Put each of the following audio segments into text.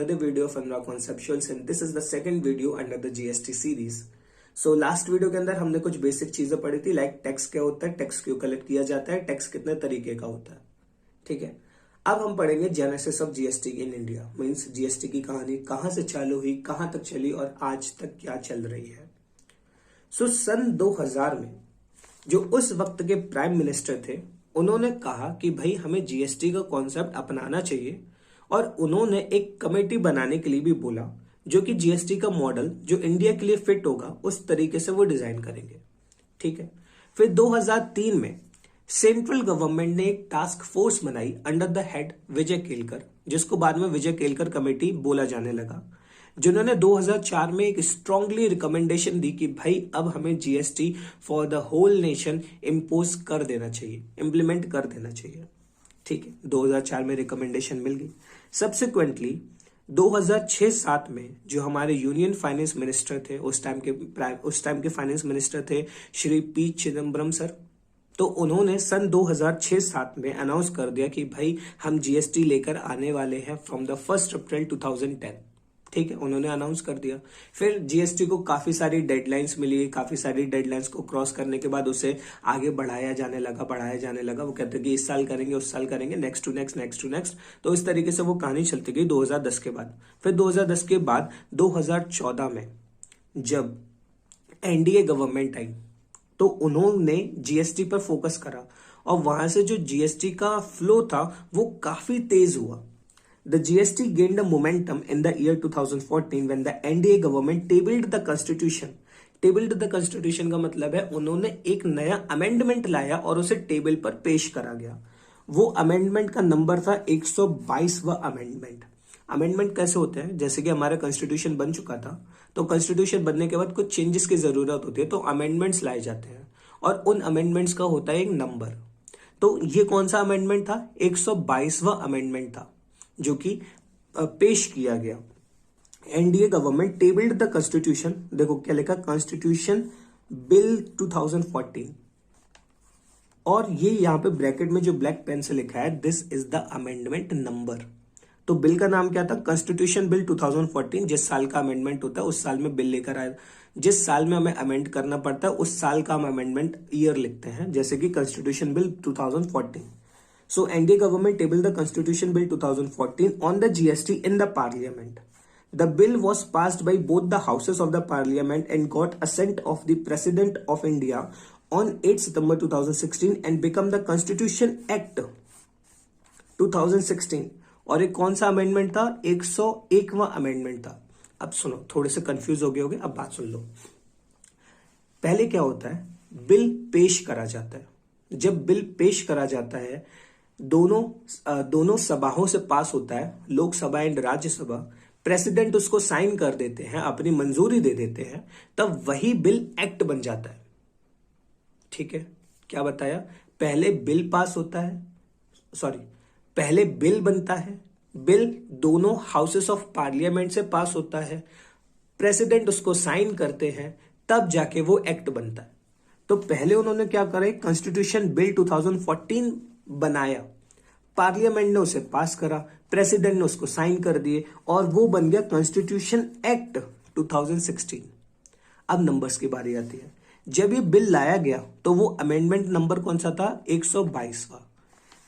another video of Anurag Conceptuals and this is the second video under the GST series. So last video के अंदर हमने कुछ basic चीजें पढ़ी थी, लाइक टैक्स क्या होता है, टैक्स क्यों कलेक्ट किया जाता है, टैक्स कितने तरीके का होता है. ठीक है, अब हम पढ़ेंगे genesis of GST in India, means GST की कहानी कहां से चालू हुई, कहां तक चली और आज तक क्या चल रही है. सो सन 2000 में जो उस वक्त के प्राइम मिनिस्टर थे, उन्होंने कहा कि भाई हमें जीएसटी का कॉन्सेप्ट अपनाना चाहिए और उन्होंने एक कमेटी बनाने के लिए भी बोला जो कि जीएसटी का मॉडल जो इंडिया के लिए फिट होगा उस तरीके से वो डिजाइन करेंगे. ठीक है, फिर 2003 में सेंट्रल गवर्नमेंट ने एक टास्क फोर्स बनाई अंडर द हेड विजय केलकर, जिसको बाद में विजय केलकर कमेटी बोला जाने लगा, जिन्होंने 2004 में एक स्ट्रांगली रिकमेंडेशन दी कि भाई अब हमें GST for the whole nation impose कर देना चाहिए, इंप्लीमेंट कर देना चाहिए. ठीक है, 2004 में रिकमेंडेशन मिल गई. सब्सिक्वेंटली 2006-07 में जो हमारे यूनियन फाइनेंस मिनिस्टर थे, उस टाइम के फाइनेंस मिनिस्टर थे श्री पी चिदम्बरम सर, तो उन्होंने सन 2006-07 में अनाउंस कर दिया कि भाई हम जीएसटी लेकर आने वाले हैं फ्रॉम द 1 अप्रैल 2010. ठीक है, उन्होंने अनाउंस कर दिया. फिर जीएसटी को काफी सारी डेडलाइंस मिली, काफी सारी डेडलाइंस को क्रॉस करने के बाद उसे आगे बढ़ाया जाने लगा. वो कहते कि इस साल करेंगे, उस साल करेंगे, नेक्स्ट टू नेक्स्ट. तो इस तरीके से वो कहानी चलती गई 2010 के बाद. फिर 2010 के बाद 2014 में जब एनडीए गवर्नमेंट आई तो उन्होंने जीएसटी पर फोकस करा और वहां से जो जीएसटी का फ्लो था वो काफी तेज हुआ. The GST gained a momentum in the year 2014 when the NDA government tabled the constitution. Tabled the constitution का मतलब है उन्होंने एक नया अमेंडमेंट लाया और उसे टेबल पर पेश करा गया. वो अमेंडमेंट का नंबर था 122वां अमेंडमेंट. अमेंडमेंट कैसे होते हैं, जैसे कि हमारा कॉन्स्टिट्यूशन बन चुका था तो कॉन्स्टिट्यूशन बनने के बाद कुछ चेंजेस की जरूरत होती है तो अमेंडमेंट्स लाए जाते हैं और उन अमेंडमेंट्स का होता है एक नंबर. तो ये कौन सा अमेंडमेंट था, 122वां अमेंडमेंट था जो कि पेश किया गया. NDA government tabled the constitution, देखो क्या लिखा, कॉन्स्टिट्यूशन बिल 2014, और ये यहां पे ब्रैकेट में जो ब्लैक पेन से लिखा है this is the amendment number. तो बिल का नाम क्या था, कॉन्स्टिट्यूशन बिल 2014. जिस साल का अमेंडमेंट होता है उस साल में बिल लेकर आया, जिस साल में हमें अमेंड करना पड़ता है उस साल का हम अमेंडमेंट ईयर लिखते हैं, जैसे कि constitution bill 2014. So NDA government tabled the Constitution Bill 2014 on the GST in the Parliament. The bill was passed by both the houses of the Parliament and got assent of the President of India on 8 September 2016 and become the Constitution Act 2016. और एक कौन सा amendment था, 101वां amendment था. अब सुनो, थोड़े से कंफ्यूज हो गए होगे, अब बात सुन लो. पहले क्या होता है, बिल पेश करा जाता है. जब बिल पेश करा जाता है दोनों सभाओं से पास होता है, लोकसभा एंड राज्यसभा. प्रेसिडेंट उसको साइन कर देते हैं, अपनी मंजूरी दे देते हैं, तब वही बिल एक्ट बन जाता है. ठीक है, क्या बताया, पहले बिल पास होता है, पहले बिल बनता है, बिल दोनों हाउसेस ऑफ पार्लियामेंट से पास होता है, प्रेसिडेंट उसको साइन करते हैं, तब जाके वो एक्ट बनता है. तो पहले उन्होंने क्या करा, कॉन्स्टिट्यूशन बिल 2014 बनाया, पार्लियामेंट ने उसे पास करा, प्रेसिडेंट ने उसको साइन कर दिए और वो बन गया कॉन्स्टिट्यूशन एक्ट 2016. अब नंबर्स की बारी आती है. जब ये बिल लाया गया तो वो अमेंडमेंट नंबर कौन सा था, 122वां.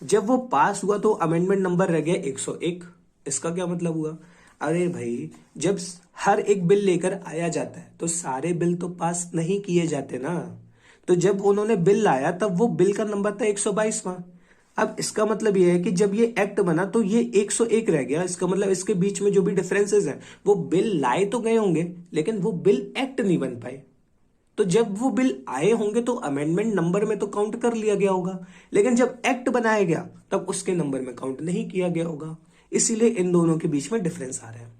जब वो पास हुआ तो अमेंडमेंट नंबर रह गया 101. इसका क्या मतलब हुआ, अरे भाई जब हर एक बिल लेकर आया जाता है तो सारे बिल तो पास नहीं किए जाते ना. तो जब उन्होंने बिल लाया तब वो बिल का नंबर था 122वां. अब इसका मतलब ये है कि जब ये एक्ट बना तो ये 101 रह गया. इसका मतलब इसके बीच में जो भी डिफरेंसेस हैं, वो बिल लाए तो गए होंगे लेकिन वो बिल एक्ट नहीं बन पाए. तो जब वो बिल आए होंगे तो अमेंडमेंट नंबर में तो काउंट कर लिया गया होगा, लेकिन जब एक्ट बनाया गया तब उसके नंबर में काउंट नहीं किया गया होगा. इसीलिए इन दोनों के बीच में डिफरेंस आ रहा है.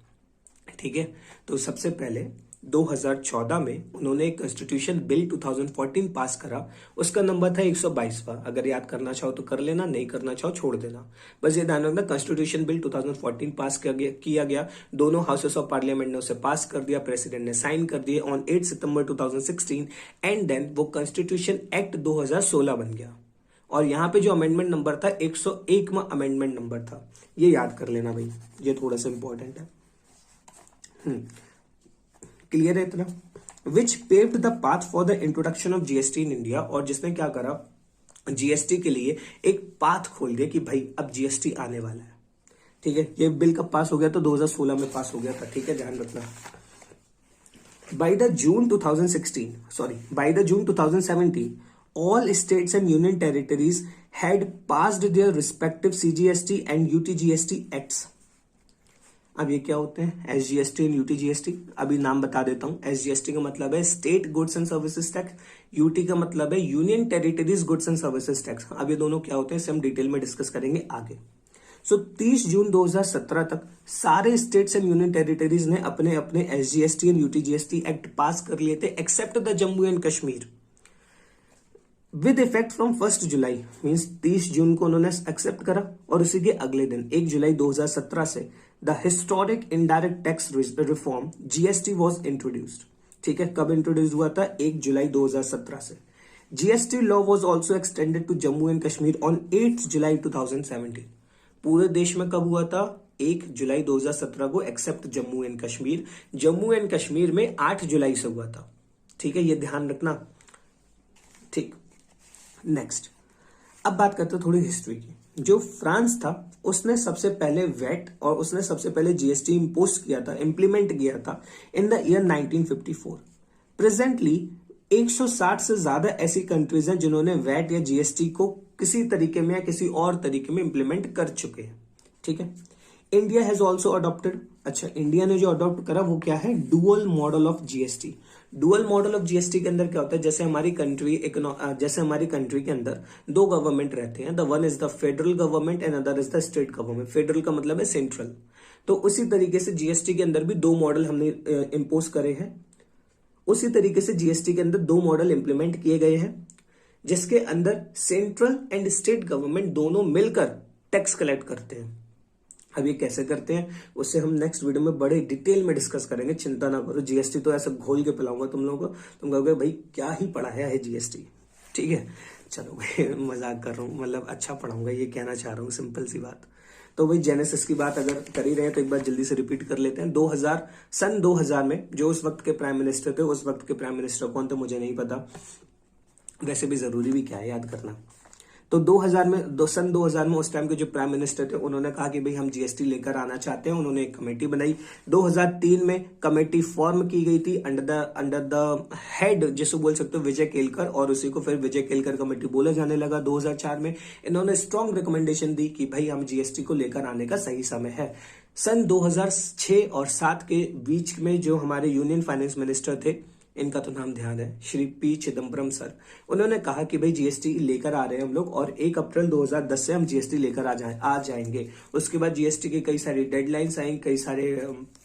ठीक है, तो सबसे पहले 2014 में उन्होंने एक कॉन्स्टिट्यूशन बिल 2014 पास करा, उसका नंबर था 122वां. अगर याद करना चाहो तो कर लेना, नहीं करना चाहो छोड़ देना. बस ये ध्यान रखना, कॉन्स्टिट्यूशन बिल 2014 पास किया गया, दोनों हाउसेस ऑफ पार्लियामेंट ने उसे पास कर दिया, प्रेसिडेंट ने साइन कर दिए ऑन 8 सितंबर 2016 एंड देन वो कॉन्स्टिट्यूशन एक्ट 2016 बन गया. और यहाँ पे जो अमेंडमेंट नंबर था 101वां अमेंडमेंट नंबर था, ये याद कर लेना भाई, ये थोड़ा सा इंपॉर्टेंट है. क्लियर है इतना? Which paved the path for the introduction of GST in India, और जिसने क्या करा, जीएसटी के लिए एक पाथ खोल दिया कि भाई अब जीएसटी आने वाला है। ठीक है, ये बिल कब पास हो गया? तो 2016 में पास हो गया था। ठीक है, ध्यान रखना। By the June 2017, all states and union territories had passed their respective CGST and UTGST acts. अब ये क्या होते हैं? SGST and UTGST। अभी नाम बता देता हूं। SGST का मतलब है state goods and services tax, UT का मतलब है union territories goods and services tax. अब ये दोनों क्या होते हैं, इसे हम डिटेल में डिस्कस करेंगे आगे। 30 जून 2017 तक सारे स्टेट्स एंड यूनियन टेरिटरीज ने अपने अपने SGST and UTGST act pass कर लिए थे, except the Jammu and Kashmir, with effect from 1 July. Means 30 जून को उन्होंने एक्सेप्ट करा और उसी के अगले दिन 1 जुलाई 2017 से the historic indirect tax reform GST was introduced. ठीक है, कब इंट्रोड्यूस हुआ था? 1 जुलाई 2017 से। GST law was also extended to Jammu and Kashmir on 8 July 2017। पूरे देश में कब हुआ था? 1 जुलाई 2017 को, except Jammu and Kashmir. Jammu and Kashmir में 8 जुलाई से हुआ था। ठीक है, ये ध्यान रखना। ठीक, नेक्स्ट अब बात करते हैं थोड़ी हिस्ट्री की। जो फ्रांस था उसने सबसे पहले वेट और उसने सबसे पहले जीएसटी इंपोज किया था, इंप्लीमेंट किया था इन द ईयर 1954। प्रेजेंटली 160 से ज्यादा ऐसी कंट्रीज हैं जिन्होंने वैट या जीएसटी को किसी तरीके में या किसी और तरीके में इंप्लीमेंट कर चुके हैं। ठीक है, इंडिया हैज ऑल्सो अडॉप्टेड। अच्छा, इंडिया ने जो अडॉप्ट करा वो क्या है? Dual model of GST. Dual model of GST के अंदर क्या होता है? जैसे हमारी कंट्री के अंदर दो गवर्नमेंट रहते हैं, the one is the federal government and other is the state government. Federal का मतलब है सेंट्रल। तो उसी तरीके से जीएसटी के अंदर भी दो मॉडल हमने इंपोज करे हैं। उसी तरीके से जीएसटी के अंदर दो मॉडल इंप्लीमेंट किए गए हैं, जिसके अंदर सेंट्रल एंड स्टेट गवर्नमेंट दोनों मिलकर टैक्स कलेक्ट करते हैं। अब ये कैसे करते हैं उससे हम नेक्स्ट वीडियो में बड़े डिटेल में डिस्कस करेंगे, चिंता ना करो। जीएसटी तो ऐसे घोल के पिलाऊंगा तुम लोगों को, तुम कहोगे भाई क्या ही पढ़ाया है जीएसटी। ठीक है, चलो भाई मजाक कर रहा हूँ, मतलब अच्छा पढ़ाऊंगा ये कहना चाह रहा हूँ, सिंपल सी बात। तो भाई जेनेसिस की बात अगर कर ही रहे हैं तो एक बार जल्दी से रिपीट कर लेते हैं। सन 2000 में जो उस वक्त के प्राइम मिनिस्टर थे, उस वक्त के प्राइम मिनिस्टर कौन थे मुझे नहीं पता, वैसे भी जरूरी भी क्या है याद करना। तो सन 2000 में उस टाइम के जो प्राइम मिनिस्टर थे उन्होंने कहा कि भाई हम जीएसटी लेकर आना चाहते हैं। उन्होंने एक कमेटी बनाई। 2003 में कमेटी फॉर्म की गई थी अंडर द हेड, जिसको बोल सकते हो विजय केलकर, और उसी को फिर विजय केलकर कमेटी बोला जाने लगा। 2004 में इन्होंने स्ट्रॉन्ग रिकमेंडेशन दी कि भाई हम जीएसटी को लेकर आने का सही समय है। सन 2006 और 7 के बीच में जो हमारे यूनियन फाइनेंस मिनिस्टर थे, इनका तो नाम ध्यान है, श्री पी चिदम्बरम सर, उन्होंने कहा कि भाई जीएसटी लेकर आ रहे हैं हम लोग और 1 अप्रैल 2010 से हम जीएसटी लेकर आ जाएंगे। उसके बाद जीएसटी की कई सारी डेडलाइंस आई, कई सारे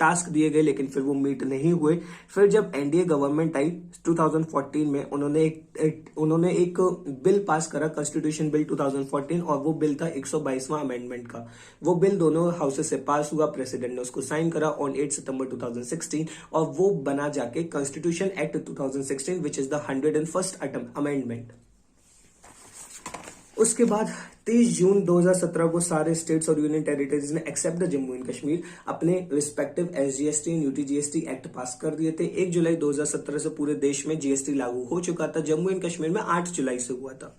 टास्क दिए गए, लेकिन फिर वो मीट नहीं हुए। फिर जब एनडीए गवर्नमेंट आई 2014 में, उन्होंने एक बिल पास करा, कॉन्स्टिट्यूशन बिल 2014, और वो बिल था 122वां अमेंडमेंट का। वो बिल दोनों हाउसेस से पास हुआ, प्रेसिडेंट ने उसको साइन करा ऑन 8 सितंबर 2016, और वो बना जाके constitution act 2016 which is the 101st amendment. उसके बाद 30 जून 2017 को सारे स्टेट्स और यूनियन टेरिटरीज ने except the Jammu and Kashmir अपने respective SGST and UTGST act pass कर दिए थे। 1 जुलाई 2017 से पूरे देश में जीएसटी लागू हो चुका था। जम्मू एंड कश्मीर में 8 जुलाई से हुआ था,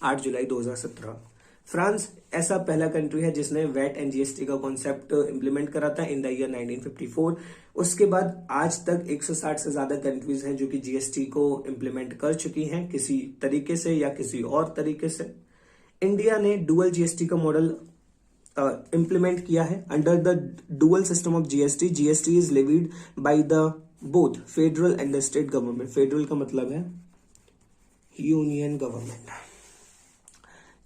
8 जुलाई 2017। फ्रांस ऐसा पहला कंट्री है जिसने वैट एंड जीएसटी का कॉन्सेप्ट इंप्लीमेंट करा था इन द ईयर 1954। उसके बाद आज तक 160 से ज्यादा कंट्रीज हैं जो कि जीएसटी को इंप्लीमेंट कर चुकी हैं किसी तरीके से या किसी और तरीके से। इंडिया ने डुअल जीएसटी का मॉडल इंप्लीमेंट किया है। Under the dual system of GST, GST is levied by the both federal and the state government. Federal का मतलब है union government.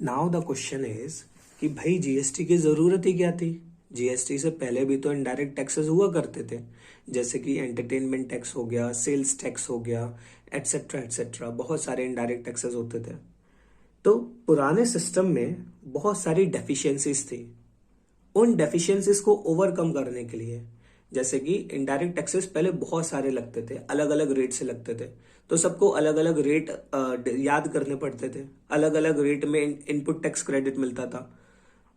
Now the question is कि भाई जीएसटी की जरूरत ही क्या थी? जीएसटी से पहले भी तो इनडायरेक्ट टैक्सेस हुआ करते थे, जैसे कि एंटरटेनमेंट टैक्स हो गया, सेल्स टैक्स हो गया, एटसेट्रा एटसेट्रा, बहुत सारे इनडायरेक्ट टैक्सेस होते थे। तो पुराने सिस्टम में बहुत सारी डेफिशिएंसीज थी। उन डेफिशिएंसीज को ओवरकम करने के लिए, जैसे कि इनडायरेक्ट टैक्सेस पहले बहुत सारे लगते थे, अलग अलग रेट से लगते थे, तो सबको अलग अलग रेट याद करने पड़ते थे। अलग अलग रेट में इनपुट टैक्स क्रेडिट मिलता था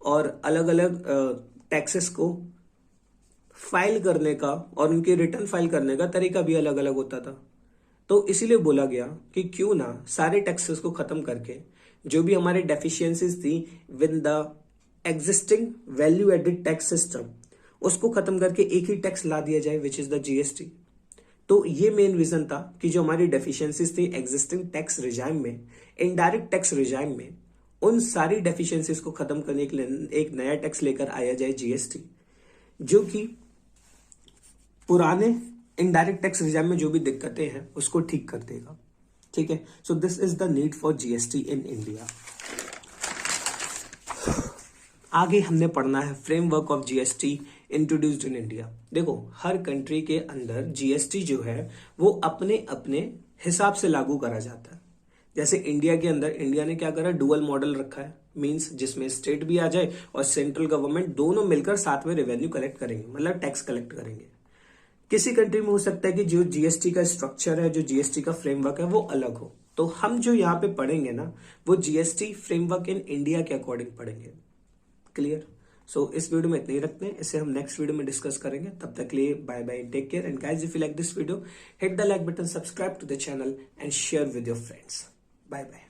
और अलग अलग टैक्सेस को फाइल करने का और उनके रिटर्न फाइल करने का तरीका भी अलग अलग होता था। तो इसीलिए बोला गया कि क्यों ना सारे टैक्सेस को खत्म करके जो भी हमारे डेफिशिएंसीज थी with the existing value added tax system, उसको खत्म करके एक ही टैक्स ला दिया जाए विच इज द जीएसटी। तो ये मेन रीजन था कि जो हमारी डेफिशिएंसीज थी एग्जिस्टिंग टैक्स रिजाइम में, इनडायरेक्ट टैक्स रिजाइम में, उन सारी डेफिशिएंसीज को खत्म करने के लिए एक नया टैक्स लेकर आया जाए जीएसटी, जो कि पुराने इनडायरेक्ट टैक्स रिजाइम में जो भी दिक्कतें हैं उसको ठीक कर देगा। ठीक है, so this is the need for GST in India. आगे हमने पढ़ना है framework of GST introduced in India. देखो, हर कंट्री के अंदर जीएसटी जो है वो अपने अपने हिसाब से लागू करा जाता है। जैसे इंडिया के अंदर इंडिया ने क्या करा, डुअल मॉडल रखा है, मींस जिसमें स्टेट भी आ जाए और सेंट्रल गवर्नमेंट दोनों मिलकर साथ में रेवेन्यू कलेक्ट करेंगे, मतलब टैक्स कलेक्ट करेंगे। किसी कंट्री में हो सकता है कि जो जीएसटी का स्ट्रक्चर है, जो जीएसटी का फ्रेमवर्क है वो अलग हो। तो हम जो यहाँ पे पढ़ेंगे ना, वो जीएसटी फ्रेमवर्क इन इंडिया के अकॉर्डिंग पढ़ेंगे। क्लियर? सो इस वीडियो में इतना ही रखते हैं, इसे हम नेक्स्ट वीडियो में डिस्कस करेंगे। तब तक के लिए bye bye, take care, and guys if you like this video hit the like button, subscribe to the channel and share with your friends. Bye bye.